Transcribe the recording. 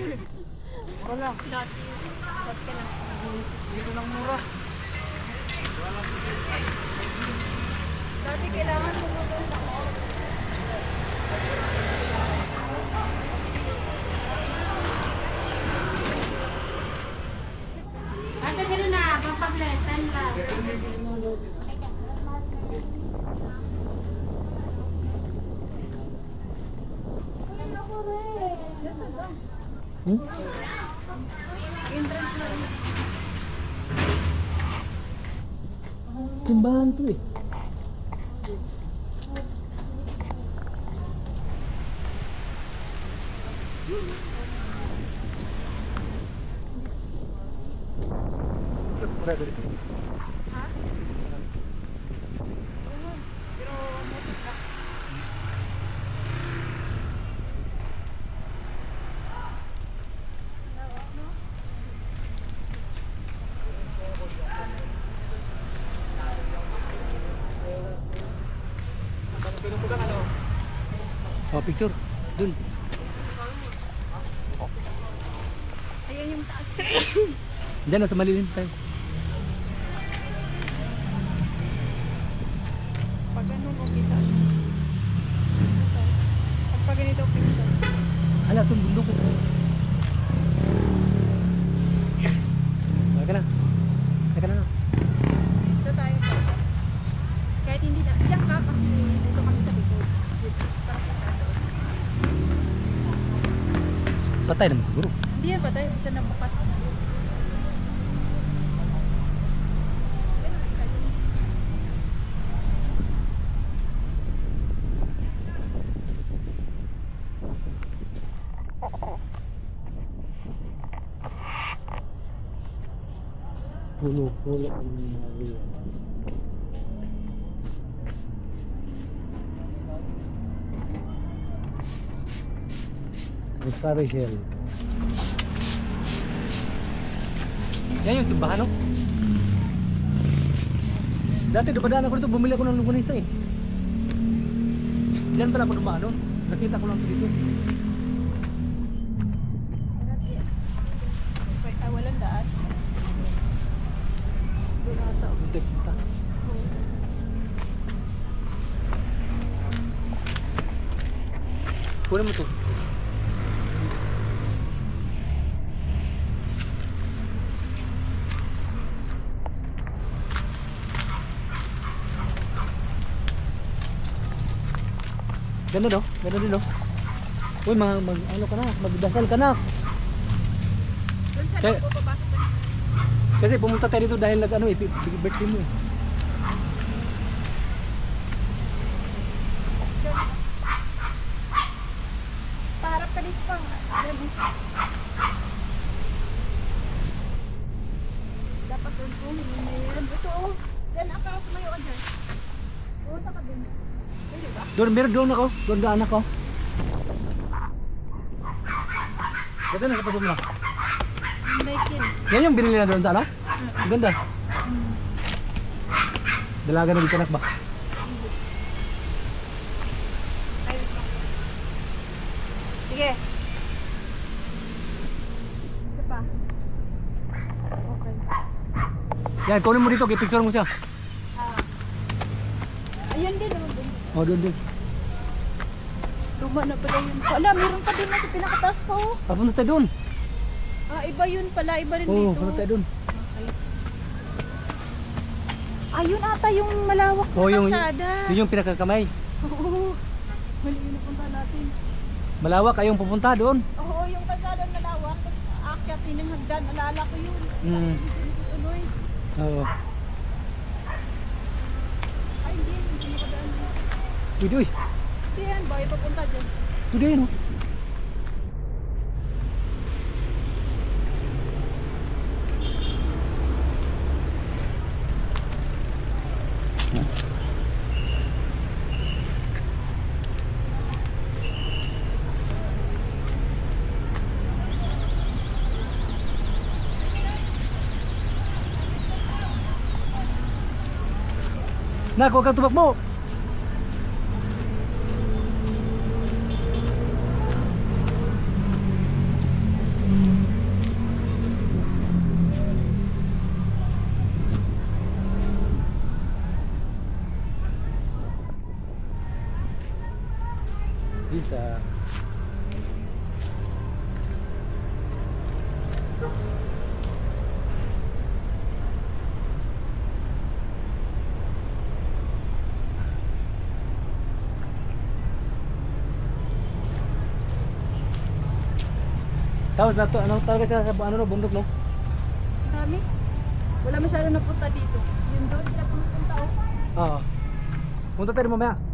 Wala. Dati ka lang. Dito lang mura. Dati kailangan mo mo doon ako. Ate, gano'n na, pampablesan lang. Hmm? Entrance na rin. Simbahan to eh. Ha? Pero motor ka. Oh, picture. Dun. Ayan yung taas. Diyan, sa malilim tayo. Pag ano ko kita. Pag ganito picture. Hala, itong bundok ko. Teka na. Teka na. Dito tayo pa. Kahit hindi na. Diyan ka kasi dito kami sa likod. Sarap na tayo. Patay naman siguro. Hindi yan ba tayo? Bisa na bukas. Pulo-pulo ang Maria. Rosary Hill. Yan yung simbahan, no? Dati dumadaan ako dito, bumili ako ng longganisa eh. Diyan pala ako dumaan, no? Nakita ko lang ito dito. Walang daan. Doon ata. Punta, punta. Kunin mo to. Ganda no? Ganda din no? Uy, ano ka na? Magdasal ka na. Doon sa Kaya- loob ko papasok na. Kasi pumunta tayo dito dahil nag ano eh, birthday mo eh. Paharap ka dito pa. Dapat doon po. Mayroon dito. Diyan ako tumayo ka dyan. Punta ka doon. Pwede ba? Doon ako, doon daan ako. Ganda na kapag mo. Nike. Yan yung binili na doon sa ano? Ang ganda. Dalaga na dito anak ba? Ay, sige. Isa pa. Okay. Yan, kunin mo dito, kipicture mo siya. Ayun din. Oh, din. Oh, doon din. Luma na pala yun. Wala, meron pa din na sa pinakataas pa oh. Punta tayo doon. Iba yun pala. Iba rin Oo, dito. punta tayo doon. Ayun ata yung malawak na Oh, yung kalsada. yun yung pinakakamay. Oo. Mali yun ang punta natin. Malawak ayong pupunta doon. Oo, yung kalsada malawak. Tapos aakyatin ng hagdan. Alala ko yun. Hmm. Dito tuloy. Oo. Ay, hindi. Hindi mo kadaan. Uy, Hindi yan ba? Ipapunta dyan. today no. Nak, huwag kang tumakbo. Jesus. Tapos na to, ano talaga sila sa ano no, bundok no? Ang dami. Wala masyado napunta dito. Yun doon sila pumunta oh. Oo. Punta tayo mamaya.